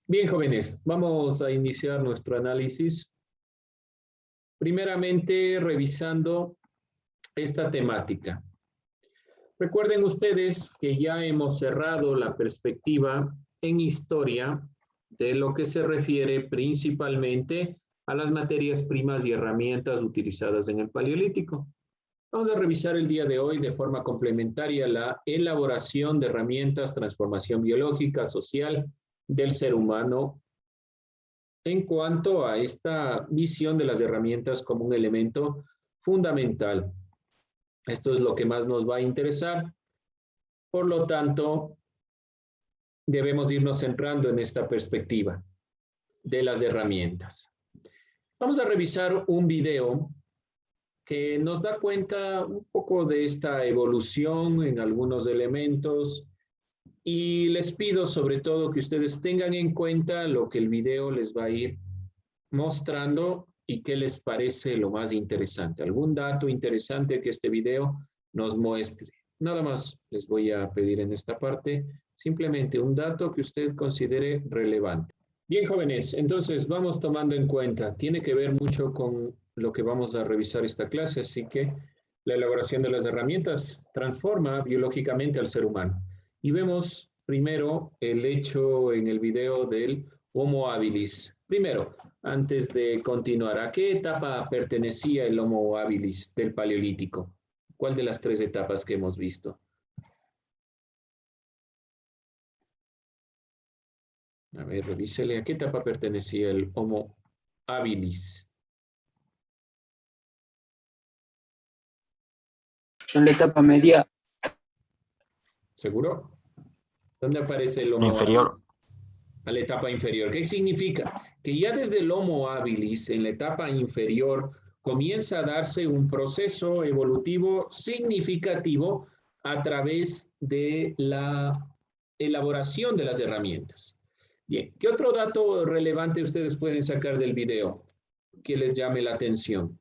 Bien, jóvenes, vamos a iniciar nuestro análisis. Primeramente, revisando esta temática. Recuerden ustedes que ya hemos cerrado la perspectiva en historia de lo que se refiere principalmente a las materias primas y herramientas utilizadas en el Paleolítico. Vamos a revisar el día de hoy de forma complementaria la elaboración de herramientas, transformación biológica, social del ser humano en cuanto a esta visión de las herramientas como un elemento fundamental. Esto es lo que más nos va a interesar. Por lo tanto, debemos irnos centrando en esta perspectiva de las herramientas. Vamos a revisar un video que nos da cuenta un poco de esta evolución en algunos elementos y les pido sobre todo que ustedes tengan en cuenta lo que el video les va a ir mostrando y qué les parece lo más interesante. Algún dato interesante que este video nos muestre. Nada más les voy a pedir en esta parte, simplemente un dato que usted considere relevante. Bien, jóvenes, entonces vamos tomando en cuenta, tiene que ver mucho con lo que vamos a revisar esta clase, así que la elaboración de las herramientas transforma biológicamente al ser humano. Y vemos primero el hecho en el video del Homo habilis. Primero, antes de continuar, ¿a qué etapa pertenecía el Homo habilis del Paleolítico? ¿Cuál de las tres etapas que hemos visto? A ver, revísele. ¿A qué etapa pertenecía el Homo habilis? En la etapa media. ¿Seguro? ¿Dónde aparece el Homo Inferior. habilis? A la etapa inferior. ¿Qué significa? Que ya desde el Homo habilis, en la etapa inferior, comienza a darse un proceso evolutivo significativo a través de la elaboración de las herramientas. Bien, ¿qué otro dato relevante ustedes pueden sacar del video que les llame la atención?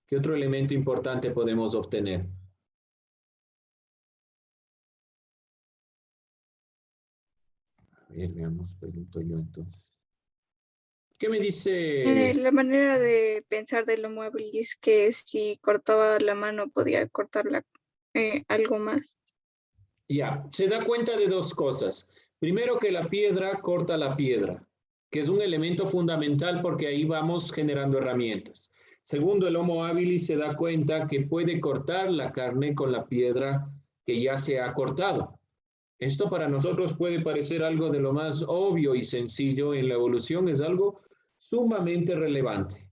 ¿Qué otro elemento importante podemos obtener? A ver, veamos, pregunto yo entonces. ¿Qué me dice? La manera de pensar del Homo habilis, que si cortaba la mano podía cortarla algo más. Ya, se da cuenta de dos cosas. Primero, que la piedra corta la piedra, que es un elemento fundamental porque ahí vamos generando herramientas. Segundo, el Homo habilis se da cuenta que puede cortar la carne con la piedra que ya se ha cortado. Esto para nosotros puede parecer algo de lo más obvio y sencillo. En la evolución es algo sumamente relevante.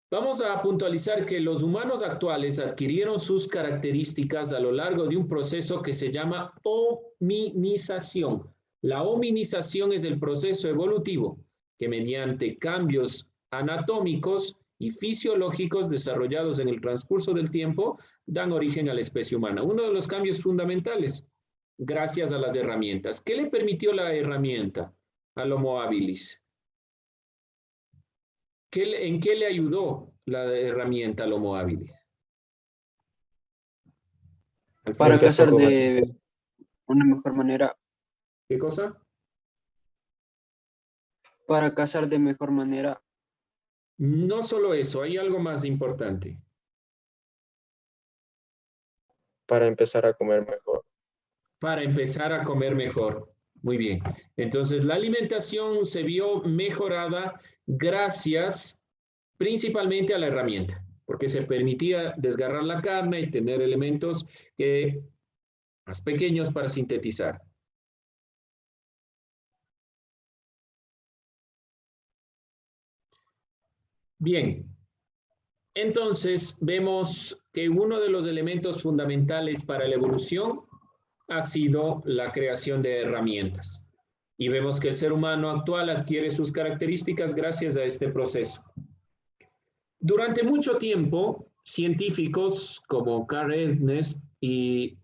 Vamos a puntualizar que los humanos actuales adquirieron sus características a lo largo de un proceso que se llama hominización. La hominización es el proceso evolutivo que mediante cambios anatómicos y fisiológicos desarrollados en el transcurso del tiempo dan origen a la especie humana. Uno de los cambios fundamentales, gracias a las herramientas. ¿Qué le permitió la herramienta al Homo habilis? ¿En qué le ayudó la herramienta al Homo habilis? Para cazar de una mejor manera. ¿Qué cosa? Para cazar de mejor manera. No solo eso, hay algo más importante. Para empezar a comer mejor. Para empezar a comer mejor. Muy bien. Entonces, la alimentación se vio mejorada gracias principalmente a la herramienta, porque se permitía desgarrar la carne y tener elementos más pequeños para sintetizar. Bien, entonces vemos que uno de los elementos fundamentales para la evolución ha sido la creación de herramientas. Y vemos que el ser humano actual adquiere sus características gracias a este proceso. Durante mucho tiempo, científicos como Carl Ernst y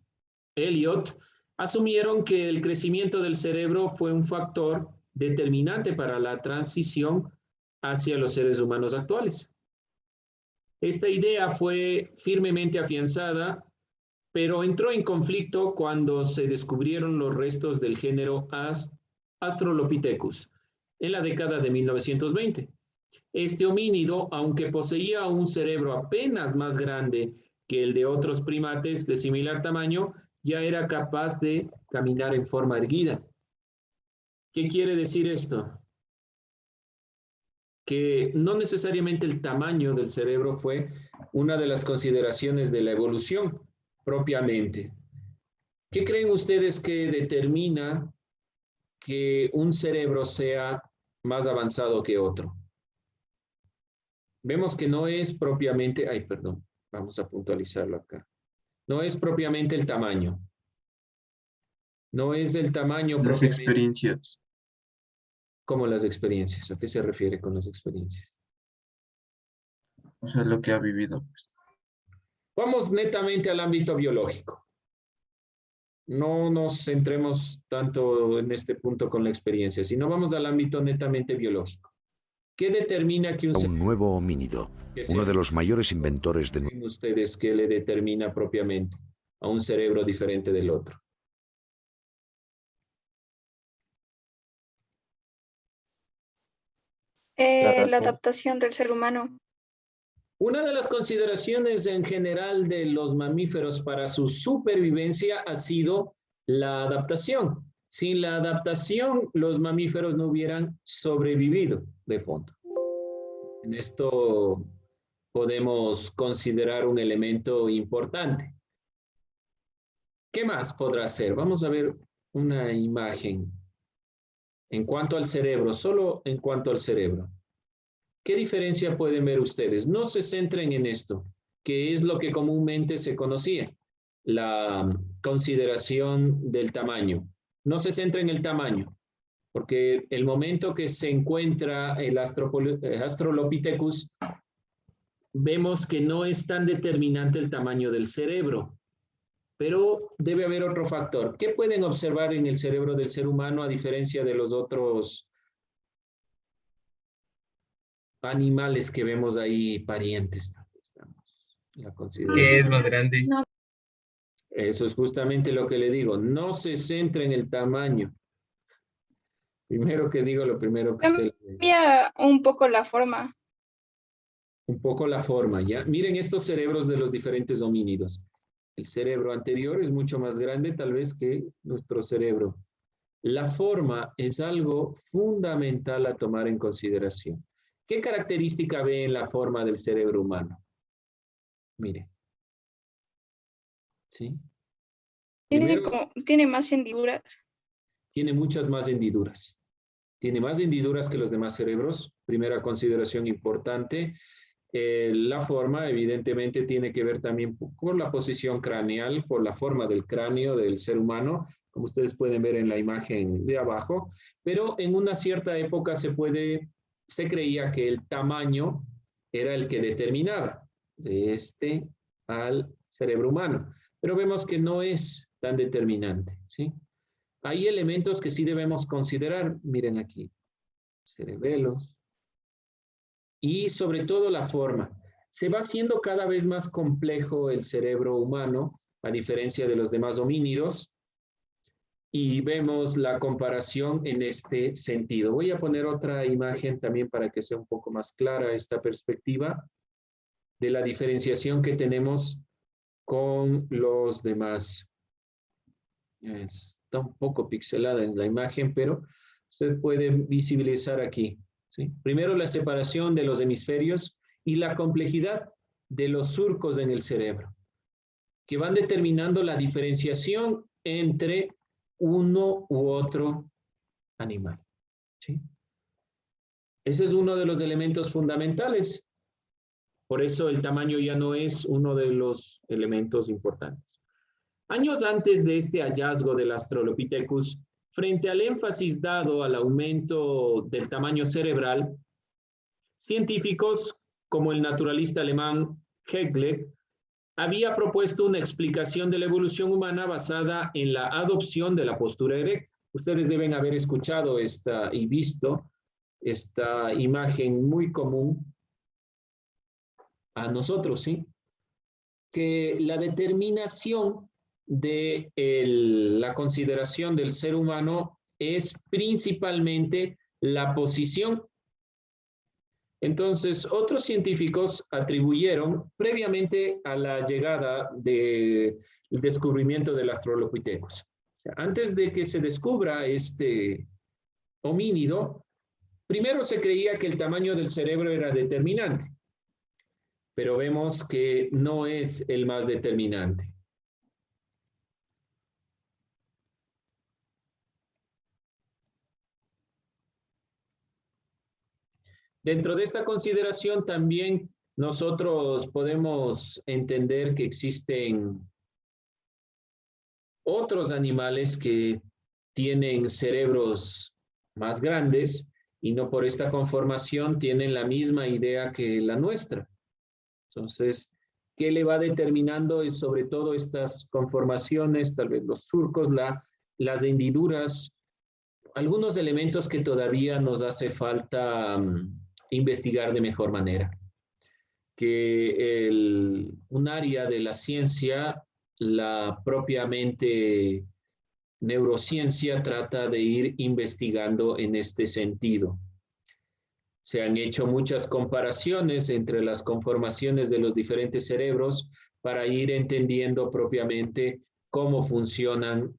Elliot asumieron que el crecimiento del cerebro fue un factor determinante para la transición hacia los seres humanos actuales. Esta idea fue firmemente afianzada pero entró en conflicto cuando se descubrieron los restos del género Australopithecus en la década de 1920. Este homínido, aunque poseía un cerebro apenas más grande que el de otros primates de similar tamaño, ya era capaz de caminar en forma erguida. ¿Qué quiere decir esto? Que no necesariamente el tamaño del cerebro fue una de las consideraciones de la evolución propiamente. ¿Qué creen ustedes que determina que un cerebro sea más avanzado que otro? Vemos que no es propiamente, vamos a puntualizarlo acá. No es propiamente el tamaño. No es el tamaño Las propiamente. experiencias. Como las experiencias. ¿A qué se refiere con las experiencias? O sea, lo que ha vivido. Vamos netamente al ámbito biológico. No nos centremos tanto en este punto con la experiencia, sino vamos al ámbito netamente biológico. ¿Qué determina que Un nuevo homínido, uno de los mayores inventores de... ustedes qué le determina propiamente a un cerebro diferente del otro? La adaptación del ser humano. Una de las consideraciones en general de los mamíferos para su supervivencia ha sido la adaptación. Sin la adaptación, los mamíferos no hubieran sobrevivido de fondo. En esto podemos considerar un elemento importante. ¿Qué más podrá ser? Vamos a ver una imagen en cuanto al cerebro, solo en cuanto al cerebro. ¿Qué diferencia pueden ver ustedes? No se centren en esto, que es lo que comúnmente se conocía, la consideración del tamaño. No se centra en el tamaño, porque el momento que se encuentra el Australopithecus, vemos que no es tan determinante el tamaño del cerebro, pero debe haber otro factor. ¿Qué pueden observar en el cerebro del ser humano a diferencia de los otros animales que vemos ahí, parientes? La ¿Qué es más grande? No, Eso es justamente lo que le digo. No se centra en el tamaño. Primero que digo, lo primero que usted... cambia un poco la forma. Un poco la forma, ¿ya? Miren estos cerebros de los diferentes homínidos. El cerebro anterior es mucho más grande tal vez que nuestro cerebro. La forma es algo fundamental a tomar en consideración. ¿Qué característica ve en la forma del cerebro humano? Mire. ¿Sí? Tiene más hendiduras. Tiene muchas más hendiduras. Tiene más hendiduras que los demás cerebros. Primera consideración importante. La forma, evidentemente, tiene que ver también con la posición craneal, por la forma del cráneo del ser humano, como ustedes pueden ver en la imagen de abajo. Pero en una cierta época se creía que el tamaño era el que determinaba de este al cerebro humano. Pero vemos que no es tan determinante, ¿sí? Hay elementos que sí debemos considerar. Miren aquí, cerebelos. Y sobre todo la forma. Se va haciendo cada vez más complejo el cerebro humano, a diferencia de los demás homínidos, y vemos la comparación en este sentido. Voy a poner otra imagen también para que sea un poco más clara esta perspectiva de la diferenciación que tenemos con los demás. Está un poco pixelada en la imagen, pero usted puede visibilizar aquí, ¿sí? Primero, la separación de los hemisferios y la complejidad de los surcos en el cerebro, que van determinando la diferenciación entre uno u otro animal, ¿sí? Ese es uno de los elementos fundamentales. Por eso el tamaño ya no es uno de los elementos importantes. Años antes de este hallazgo del Australopithecus, frente al énfasis dado al aumento del tamaño cerebral, científicos como el naturalista alemán Haeckel había propuesto una explicación de la evolución humana basada en la adopción de la postura erecta. Ustedes deben haber escuchado y visto esta imagen muy común a nosotros, ¿sí? Que la determinación de la consideración del ser humano es principalmente la posición. Entonces, otros científicos atribuyeron previamente a la llegada del descubrimiento del Australopithecus. O sea, antes de que se descubra este homínido, primero se creía que el tamaño del cerebro era determinante, pero vemos que no es el más determinante. Dentro de esta consideración también nosotros podemos entender que existen otros animales que tienen cerebros más grandes y no por esta conformación tienen la misma idea que la nuestra. Entonces, ¿qué le va determinando? Es sobre todo estas conformaciones, tal vez los surcos, las hendiduras, algunos elementos que todavía nos hace falta investigar de mejor manera. Que un área de la ciencia, la propiamente neurociencia, trata de ir investigando en este sentido. Se han hecho muchas comparaciones entre las conformaciones de los diferentes cerebros para ir entendiendo propiamente cómo funcionan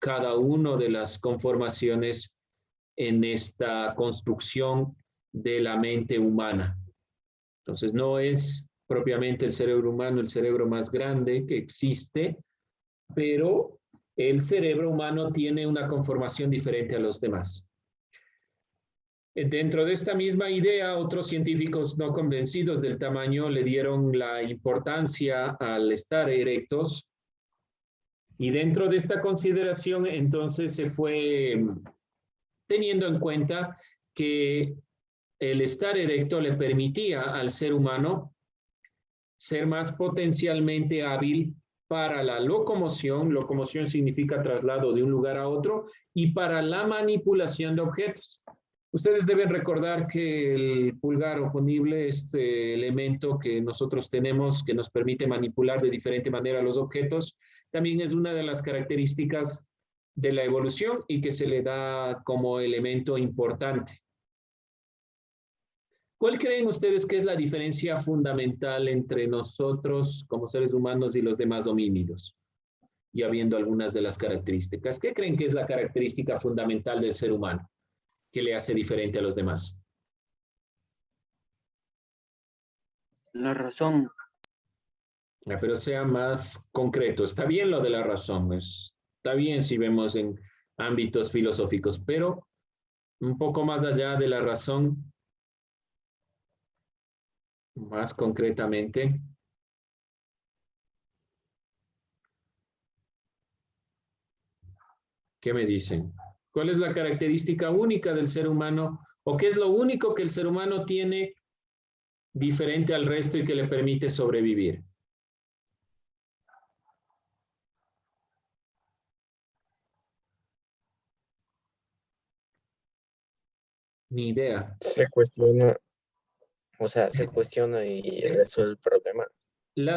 cada una de las conformaciones en esta construcción de la mente humana. Entonces, no es propiamente el cerebro humano el cerebro más grande que existe, pero el cerebro humano tiene una conformación diferente a los demás. Dentro de esta misma idea, otros científicos no convencidos del tamaño le dieron la importancia al estar erectos, y dentro de esta consideración entonces se fue teniendo en cuenta que el estar erecto le permitía al ser humano ser más potencialmente hábil para la locomoción. Locomoción significa traslado de un lugar a otro, y para la manipulación de objetos. Ustedes deben recordar que el pulgar oponible, este elemento que nosotros tenemos que nos permite manipular de diferente manera los objetos, también es una de las características de la evolución y que se le da como elemento importante. ¿Cuál creen ustedes que es la diferencia fundamental entre nosotros como seres humanos y los demás homínidos? Ya viendo algunas de las características. ¿Qué creen que es la característica fundamental del ser humano que le hace diferente a los demás? La razón. Pero sea más concreto. Está bien lo de la razón, está bien si vemos en ámbitos filosóficos, pero un poco más allá de la razón, más concretamente. ¿Qué me dicen? ¿Cuál es la característica única del ser humano? ¿O qué es lo único que el ser humano tiene diferente al resto y que le permite sobrevivir? Ni idea. Se cuestiona, se cuestiona y resuelve el problema.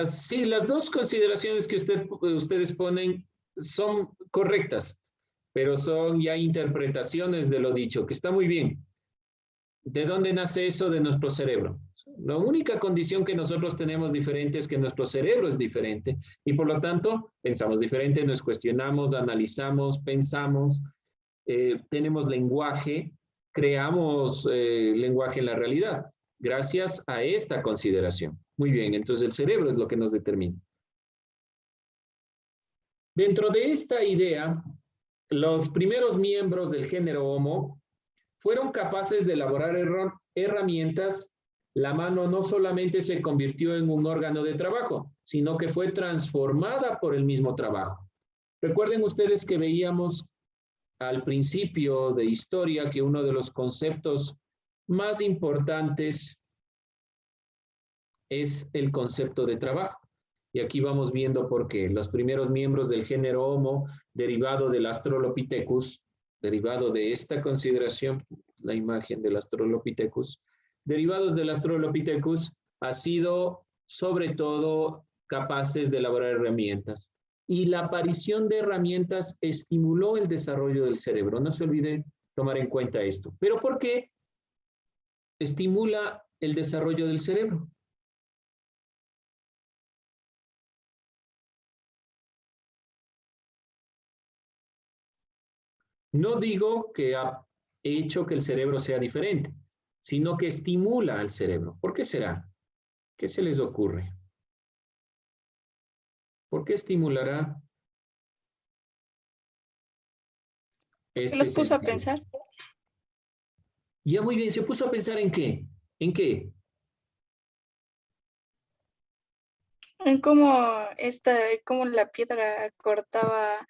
Sí, las dos consideraciones que ustedes ponen son correctas, pero son ya interpretaciones de lo dicho, que está muy bien. ¿De dónde nace eso? De nuestro cerebro. La única condición que nosotros tenemos diferente es que nuestro cerebro es diferente y por lo tanto pensamos diferente, nos cuestionamos, analizamos, pensamos, tenemos lenguaje, creamos lenguaje en la realidad gracias a esta consideración. Muy bien, entonces el cerebro es lo que nos determina. Dentro de esta idea, los primeros miembros del género Homo fueron capaces de elaborar herramientas. La mano no solamente se convirtió en un órgano de trabajo, sino que fue transformada por el mismo trabajo. Recuerden ustedes que veíamos al principio de historia que uno de los conceptos más importantes es el concepto de trabajo. Y aquí vamos viendo por qué. Los primeros miembros del género Homo, derivado del Australopithecus, derivado de esta consideración, la imagen del Australopithecus, derivados del Australopithecus, ha sido sobre todo capaces de elaborar herramientas. Y la aparición de herramientas estimuló el desarrollo del cerebro. No se olvide tomar en cuenta esto. ¿Pero por qué estimula el desarrollo del cerebro? No digo que ha hecho que el cerebro sea diferente, sino que estimula al cerebro. ¿Por qué será? ¿Qué se les ocurre? ¿Por qué estimulará ¿Se los puso a sentido? pensar? Ya muy bien, ¿se puso a pensar en qué? ¿En qué? En cómo la piedra cortaba,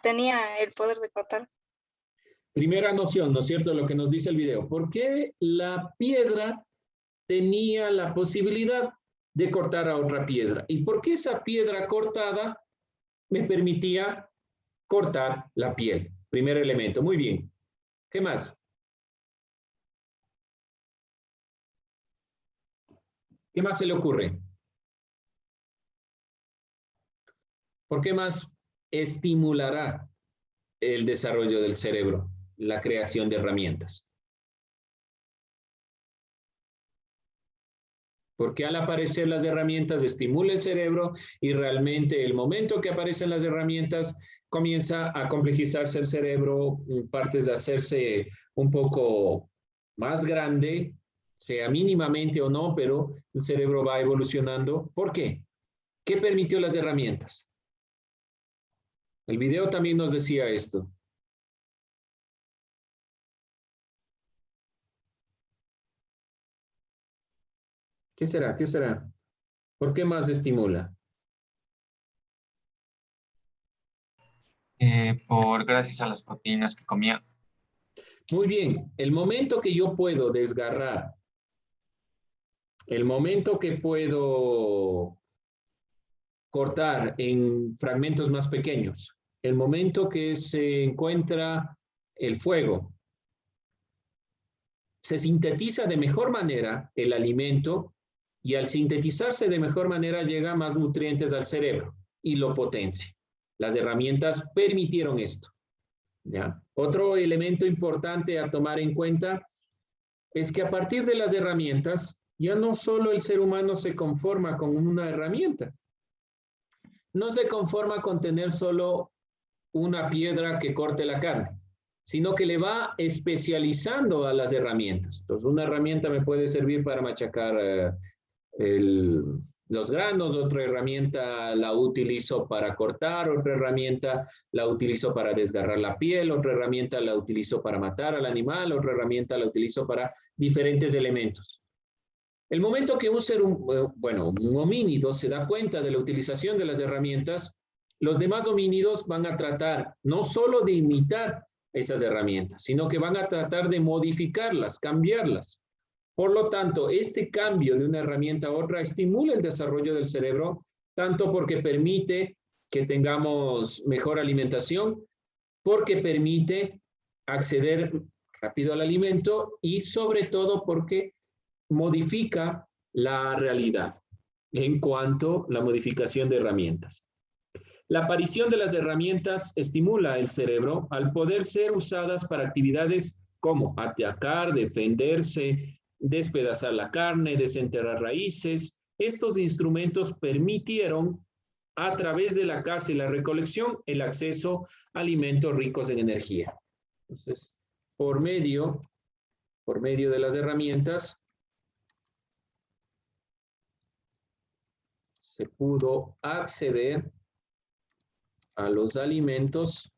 tenía el poder de cortar. Primera noción, ¿no es cierto? Lo que nos dice el video. ¿Por qué la piedra tenía la posibilidad de cortar a otra piedra? ¿Y por qué esa piedra cortada me permitía cortar la piel? Primer elemento. Muy bien. ¿Qué más? ¿Qué más se le ocurre? ¿Por qué más estimulará el desarrollo del cerebro la creación de herramientas? Porque al aparecer las herramientas estimula el cerebro y realmente el momento que aparecen las herramientas comienza a complejizarse el cerebro, partes de hacerse un poco más grande, sea mínimamente o no, pero el cerebro va evolucionando. ¿Por qué? ¿Qué permitió las herramientas? El video también nos decía esto. ¿Qué será? ¿Qué será? ¿Por qué más estimula? Gracias a las proteínas que comía. Muy bien, el momento que yo puedo desgarrar, el momento que puedo cortar en fragmentos más pequeños, el momento que se encuentra el fuego, se sintetiza de mejor manera el alimento y al sintetizarse de mejor manera llega más nutrientes al cerebro y lo potencia. Las herramientas permitieron esto. ¿Ya? Otro elemento importante a tomar en cuenta es que a partir de las herramientas, ya no solo el ser humano se conforma con una herramienta, no se conforma con tener solo una piedra que corte la carne, sino que le va especializando a las herramientas. Entonces, una herramienta me puede servir para machacar los granos, otra herramienta la utilizo para cortar, otra herramienta la utilizo para desgarrar la piel, otra herramienta la utilizo para matar al animal, otra herramienta la utilizo para diferentes elementos. El momento que un homínido se da cuenta de la utilización de las herramientas, los demás homínidos van a tratar no solo de imitar esas herramientas, sino que van a tratar de modificarlas, cambiarlas. Por lo tanto, este cambio de una herramienta a otra estimula el desarrollo del cerebro, tanto porque permite que tengamos mejor alimentación, porque permite acceder rápido al alimento y sobre todo porque modifica la realidad en cuanto a la modificación de herramientas. La aparición de las herramientas estimula el cerebro al poder ser usadas para actividades como atacar, defenderse, despedazar la carne, desenterrar raíces. Estos instrumentos permitieron, a través de la caza y la recolección, el acceso a alimentos ricos en energía. Entonces, por medio de las herramientas, se pudo acceder a los alimentos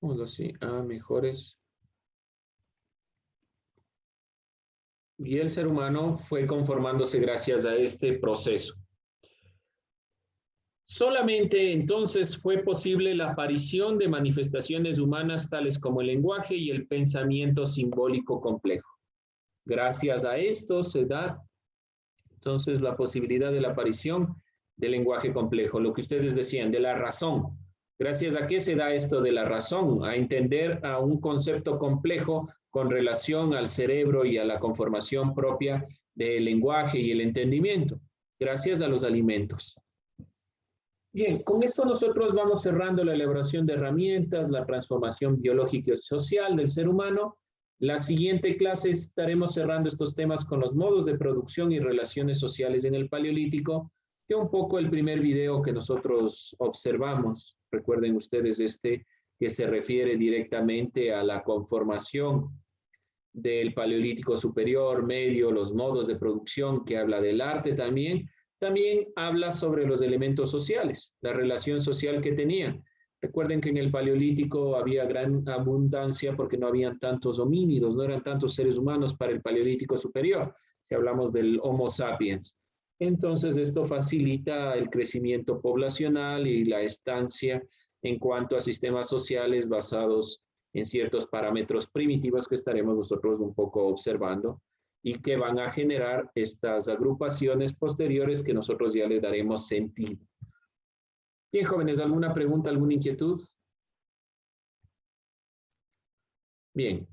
vamos así, a mejores. Y el ser humano fue conformándose gracias a este proceso. Solamente entonces fue posible la aparición de manifestaciones humanas tales como el lenguaje y el pensamiento simbólico complejo. Gracias a esto se da entonces la posibilidad de la aparición del lenguaje complejo, lo que ustedes decían, de la razón. ¿Gracias a qué se da esto de la razón? A entender a un concepto complejo con relación al cerebro y a la conformación propia del lenguaje y el entendimiento. Gracias a los alimentos. Bien, con esto nosotros vamos cerrando la elaboración de herramientas, la transformación biológica y social del ser humano. La siguiente clase estaremos cerrando estos temas con los modos de producción y relaciones sociales en el Paleolítico, que un poco el primer video que nosotros observamos. Recuerden ustedes que se refiere directamente a la conformación del Paleolítico superior, medio, los modos de producción, que habla del arte también. También habla sobre los elementos sociales, la relación social que tenían. Recuerden que en el Paleolítico había gran abundancia porque no habían tantos homínidos, no eran tantos seres humanos para el Paleolítico superior, si hablamos del Homo sapiens. Entonces, esto facilita el crecimiento poblacional y la estancia en cuanto a sistemas sociales basados en ciertos parámetros primitivos que estaremos nosotros un poco observando y que van a generar estas agrupaciones posteriores que nosotros ya le daremos sentido. Bien, jóvenes, ¿alguna pregunta, alguna inquietud? Bien.